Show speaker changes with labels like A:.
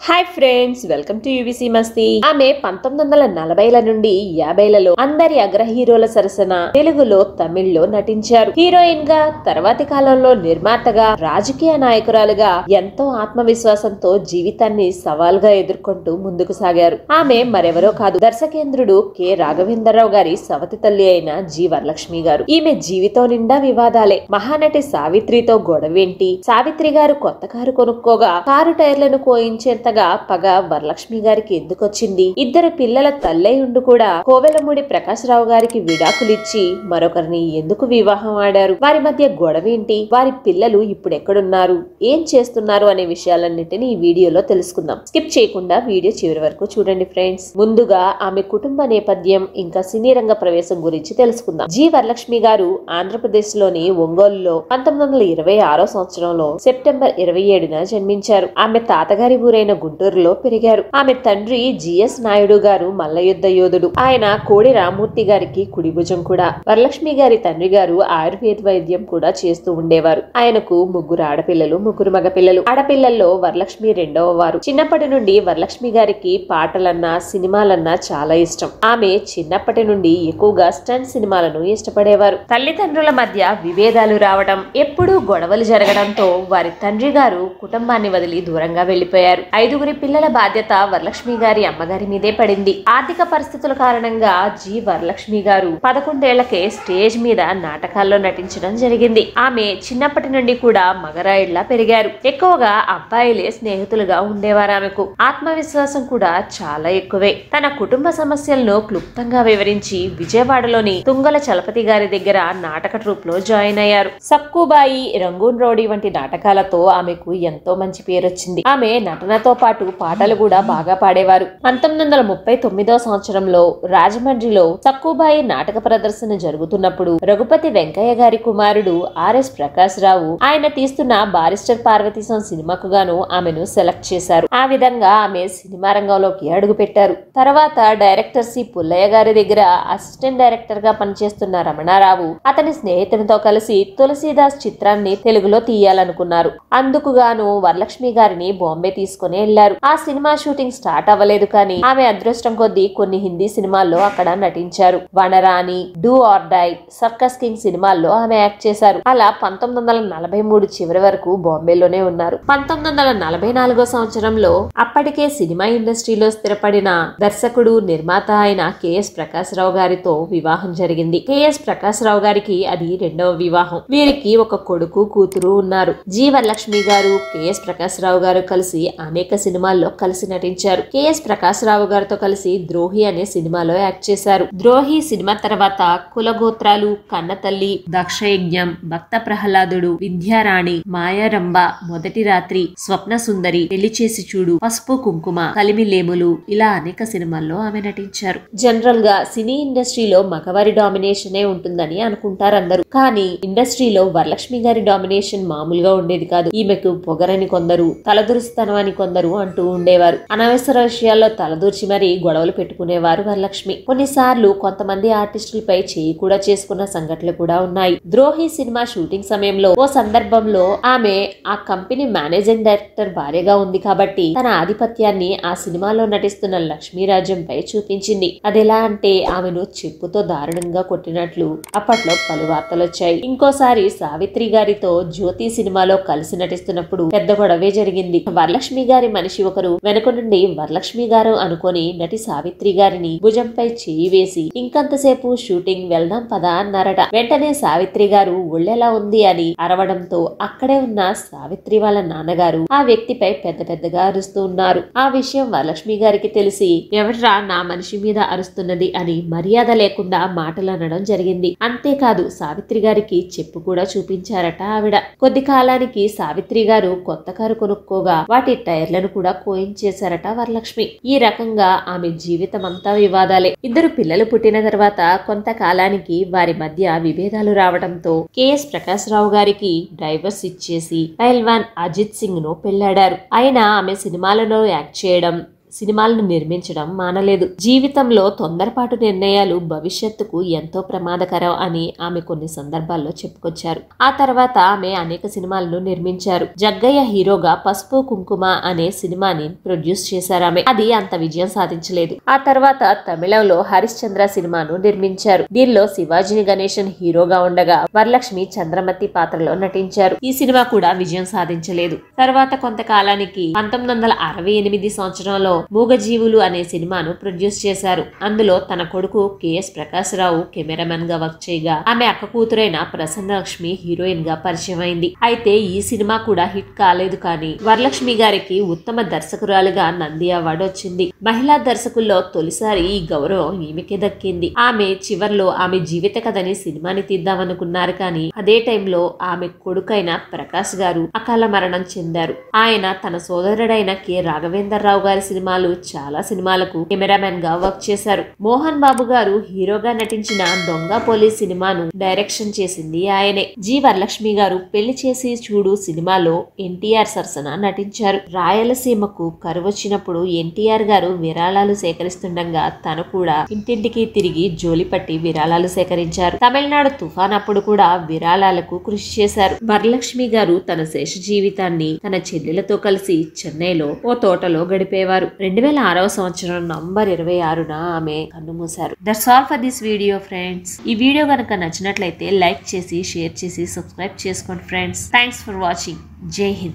A: Hi friends, welcome to UVC మస్తీ. ఆమె 1940ల నుండి 50లలో అందరి అగ్ర హీరోల సరసన తెలుగులో, తమిళ్లో నటించారు. హీరోయిన్ గా, తర్వాతి కాలంలో నిర్మాతగా, రాజకీయ నాయకురాలుగా ఎంతో ఆత్మవిశ్వాసంతో జీవితాన్ని సవాల్గా ఎదుర్కొంటూ ముందుకు సాగారు. ఆమె మరెవరో కాదు, దర్శకేంద్రుడు కె. రాఘవేంద్రరావు గారి సవతి తల్లి అయిన జి. వరలక్ష్మి గారు. ఈమె జీవితం నిండా వివాదాలే. మహానటి సావిత్రితో గొడవేంటి, సావిత్రి గారు కొత్త కారు కొనుక్కోగా కారు టైర్లను కోయించేంత పగ వరలక్ష్మి గారికి ఎందుకొచ్చింది? ఇద్దరు పిల్లల తల్లై ఉండి కూడా కోవెలమూడి ప్రకాశరావు గారికి విడాకులిచ్చి మరొకరిని ఎందుకు వివాహం ఆడారు? వారి మధ్య గొడవేంటి? వారి పిల్లలు ఇప్పుడు ఎక్కడున్నారు, ఏం చేస్తున్నారు అనే విషయాలన్నింటినీ ఈ వీడియోలో తెలుసుకుందాం. స్కిప్ చేయకుండా వీడియో చివరి వరకు చూడండి ఫ్రెండ్స్. ముందుగా ఆమె కుటుంబ నేపథ్యం ఇంకా సినీ రంగ ప్రవేశం గురించి తెలుసుకుందాం. జి. వరలక్ష్మి గారు ఆంధ్రప్రదేశ్ లోని ఒంగోలులో 1926 సంవత్సరంలో సెప్టెంబర్ 27న జన్మించారు. ఆమె తాతగారి ఊరైన గుంటూరులో పెరిగారు. ఆమె తండ్రి జిఎస్ నాయుడు గారు మల్లయుద్ధ యోధుడు. ఆయన కోడి రామూర్తి గారికి కుడి భుజం కూడా. వరలక్ష్మి గారి తండ్రి గారు ఆయుర్వేద వైద్యం కూడా చేస్తూ ఉండేవారు. ఆయనకు ముగ్గురు ఆడపిల్లలు, ముగ్గురు మగపిల్లలు. ఆడపిల్లల్లో వరలక్ష్మి రెండవ వారు. చిన్నప్పటి నుండి వరలక్ష్మి గారికి పాటలన్నా, సినిమాలన్నా చాలా ఇష్టం. ఆమె చిన్నప్పటి నుండి ఎక్కువగా స్టంట్ సినిమాలను ఇష్టపడేవారు. తల్లిదండ్రుల మధ్య విభేదాలు రావడం, ఎప్పుడూ గొడవలు జరగడంతో వారి తండ్రి గారు కుటుంబాన్ని వదిలి దూరంగా వెళ్లిపోయారు. 5గురి పిల్లల బాధ్యత వరలక్ష్మి గారి అమ్మగారి మీదే పడింది. ఆర్థిక పరిస్థితుల కారణంగా జి. వరలక్ష్మి గారు 11 ఏళ్లకే స్టేజ్ మీద నాటకాల్లో నటించడం జరిగింది. ఆమె చిన్నప్పటి నుండి కూడా మగరాయిడ్లా పెరిగారు. ఎక్కువగా అబ్బాయిలే స్నేహితులుగా ఉండేవారు. ఆమెకు ఆత్మవిశ్వాసం కూడా చాలా ఎక్కువే. తన కుటుంబ సమస్యలను క్లుప్తంగా వివరించి విజయవాడలోని తుంగల చలపతి గారి దగ్గర నాటక ట్రూప్ లో జాయిన్ అయ్యారు. సక్కుబాయి, రంగూన్ రౌడీ వంటి నాటకాలతో ఆమెకు ఎంతో మంచి పేరొచ్చింది. ఆమె నటనతో పాటు పాటలు కూడా బాగా పాడేవారు. 1939వ సంవత్సరంలో రాజమండ్రిలో సక్కుబాయి నాటక ప్రదర్శన జరుగుతున్నప్పుడు రఘుపతి వెంకయ్య గారి కుమారుడు ఆర్ఎస్ ప్రకాశ్ రావు ఆయన తీస్తున్న బారిస్టర్ పార్వతీశం సినిమాకు గాను ఆమెను సెలెక్ట్ చేశారు. ఆ విధంగా ఆమె సినిమా రంగంలోకి అడుగు పెట్టారు. తర్వాత డైరెక్టర్ సి. పుల్లయ్య గారి దగ్గర అసిస్టెంట్ డైరెక్టర్ గా పనిచేస్తున్న రమణారావు అతని స్నేహితునితో కలిసి తులసీదాస్ చిత్రాన్ని తెలుగులో తీయాలనుకున్నారు. అందుకుగాను వరలక్ష్మి గారిని బాంబే తీసుకుని వెళ్లారు. ఆ సినిమా షూటింగ్ స్టార్ట్ అవ్వలేదు, కానీ ఆమె అదృష్టం కొద్దీ కొన్ని హిందీ సినిమాల్లో అక్కడ నటించారు. Vanarani, do or die, circus king సినిమాల్లో ఆమె యాక్ట్ చేశారు. అలా 1943 చివరి వరకు బాంబేలోనే ఉన్నారు. 1944 సంవత్సరంలో అప్పటికే సినిమా ఇండస్ట్రీలో స్థిరపడిన దర్శకుడు, నిర్మాత అయిన కెఎస్ ప్రకాశరావు గారితో వివాహం జరిగింది. కెఎస్ ప్రకాశరావు గారికి అది రెండవ వివాహం. వీరికి ఒక కొడుకు, కూతురు ఉన్నారు. జి. వరలక్ష్మి గారు, కెఎస్ ప్రకాశరావు గారు కలిసి అనేక సినిమాల్లో కలిసి నటించారు. కెఎస్ ప్రకాశరావు గారితో కలిసి ద్రోహి అనే సినిమాలో యాక్ట్ చేశారు. ద్రోహి సినిమా తర్వాత కులగోత్రాలు, కన్నతల్లి, దక్షయజ్ఞం, భక్త ప్రహ్లాదుడు, విద్యారాణి, మాయారంభ, మొదటి రాత్రి, స్వప్న సుందరి, పెళ్లి చేసి చూడు, పసుపు కుంకుమ, కలిమిలేములు ఇలా అనేక సినిమాల్లో ఆమె నటించారు. జనరల్ గా సినీ ఇండస్ట్రీలో మగవారి డామినేషనే ఉంటుందని అనుకుంటారు అందరూ. కానీ ఇండస్ట్రీలో వరలక్ష్మి గారి డామినేషన్ మామూలుగా ఉండేది కాదు. ఈమెకు పొగరని కొందరు, తలదురుస్తనం అని కొందరు అంటూ ఉండేవారు. అనవసర విషయాల్లో తలదూర్చి మరీ గొడవలు పెట్టుకునేవారు వరలక్ష్మి. కొన్నిసార్లు కొంతమంది ఆర్టిస్టులపై చేయి కూడా చేసుకున్న సంఘటనలు కూడా ఉన్నాయి. ద్రోహి సినిమా షూటింగ్ సమయంలో ఓ సందర్భంలో ఆమె ఆ కంపెనీ మేనేజింగ్ డైరెక్టర్ భార్యగా ఉంది కాబట్టి తన ఆధిపత్యాన్ని ఆ సినిమాలో నటిస్తున్న లక్ష్మీరాజ్యంపై చూపించింది. అదెలా అంటే ఆమెను చెప్పుతో దారుణంగా కొట్టినట్లు అప్పట్లో పలు వార్తలు వచ్చాయి. ఇంకోసారి సావిత్రి గారితో జ్యోతి సినిమాలో కలిసి నటిస్తున్నప్పుడు పెద్ద గొడవే జరిగింది. వరలక్ష్మి గారి మనిషి ఒకరు వెనుక నుండి వరలక్ష్మి గారు అనుకొని నటి సావిత్రి గారిని భుజంపై చేయి వేసి ఇంకంతసేపు షూటింగ్ వెళ్దాం పదా అన్నారట. వెంటనే సావిత్రి గారు ఒళ్ళెలా ఉంది అని అరవడంతో అక్కడే ఉన్న సావిత్రి వాళ్ళ నాన్నగారు ఆ వ్యక్తిపై పెద్ద పెద్దగా అరుస్తూ ఉన్నారు. ఆ విషయం వరలక్ష్మి గారికి తెలిసి ఎవట్రా నా మనిషి మీద అరుస్తున్నది అని మర్యాద లేకుండా మాటలు అనడం జరిగింది. అంతేకాదు సావిత్రి గారికి చెప్పు కూడా చూపించారట ఆవిడ. కొద్ది కాలానికి సావిత్రి గారు కొత్త కారు కొనుక్కోగా వాటి టైర్లను కూడా కోయించేశారట వరలక్ష్మి. ఈ రకంగా ఆమె జీవితం అంతా వివాదాలే. ఇద్దరు పిల్లలు పుట్టిన తర్వాత కొంతకాలానికి వారి మధ్య విభేదాలు రావడంతో కెఎస్ ప్రకాశరావు గారికి డైవర్స్ ఇచ్చేసి పైల్వాన్ అజిత్ సింగ్ ను పెళ్లాడారు. ఆయన ఆమె సినిమాలలో యాక్ట్ చేయడం, సినిమాలను నిర్మించడం మానలేదు. జీవితంలో తొందరపాటు నిర్ణయాలు భవిష్యత్తుకు ఎంతో ప్రమాదకరం అని ఆమె కొన్ని సందర్భాల్లో చెప్పుకొచ్చారు. ఆ తర్వాత ఆమె అనేక సినిమాలను నిర్మించారు. జగ్గయ్య హీరోగా పసుపు కుంకుమ అనే సినిమాని ప్రొడ్యూస్ చేశారు ఆమె. అది అంత విజయం సాధించలేదు. ఆ తర్వాత తమిళంలో హరిశ్చంద్ర సినిమాను నిర్మించారు. దీనిలో శివాజీ గణేశన్ హీరోగా ఉండగా వరలక్ష్మి చంద్రమతి పాత్రలో నటించారు. ఈ సినిమా కూడా విజయం సాధించలేదు. తర్వాత కొంతకాలానికి 1968 సంవత్సరంలో మూగజీవులు అనే సినిమాను ప్రొడ్యూస్ చేశారు. అందులో తన కొడుకు కెఎస్ ప్రకాశరావు కెమెరామెన్ గా వర్క్ చేయగా ఆమె అక్క కూతురైన ప్రసన్నలక్ష్మి హీరోయిన్ గా పరిచయం అయింది. అయితే ఈ సినిమా కూడా హిట్ కాలేదు. కానీ వరలక్ష్మి గారికి ఉత్తమ దర్శకురాలుగా నంది అవార్డు వచ్చింది. మహిళా దర్శకుల్లో తొలిసారి ఈ గౌరవం ఈమెకే దక్కింది. ఆమె చివర్లో ఆమె జీవిత కథని సినిమాని తీద్దామనుకున్నారు. కానీ అదే టైంలో ఆమె కొడుకైన ప్రకాష్ గారు అకాల మరణం చెందారు. ఆయన తన సోదరుడైన కె రాఘవేంద్రరావు గారి సినిమాలు చాలా సినిమాలకు కెమెరామెన్ గా వర్క్ చేశారు. మోహన్ బాబు గారు హీరోగా నటించిన దొంగ పోలీస్ సినిమాను డైరెక్షన్ చేసింది ఆయనే. జి వరలక్ష్మి గారు పెళ్లి చేసి చూడు సినిమాలో ఎన్టీఆర్ సరసన నటించారు. రాయలసీమకు కరువొచ్చినప్పుడు ఎన్టీఆర్ గారు విరాళాలు సేకరిస్తుండగా తను కూడా ఇంటింటికి తిరిగి జోలిపట్టి విరాళాలు సేకరించారు. తమిళనాడు తుఫాన్ అప్పుడు కూడా విరాళాలకు కృషి చేశారు. వరలక్ష్మి గారు తన శేష జీవితాన్ని తన చెల్లెలతో కలిసి చెన్నైలో ఓ తోటలో గడిపేవారు. 2006వ సంవత్సరం నవంబర్ 26న ఆమె కన్నుమూశారు. That's all for this video friends. ఈ వీడియో కనుక నచ్చినట్లయితే లైక్ చేసి షేర్ చేసి సబ్స్క్రైబ్ చేసుకోండి ఫ్రెండ్స్. Thanks for watching. జై హింద్.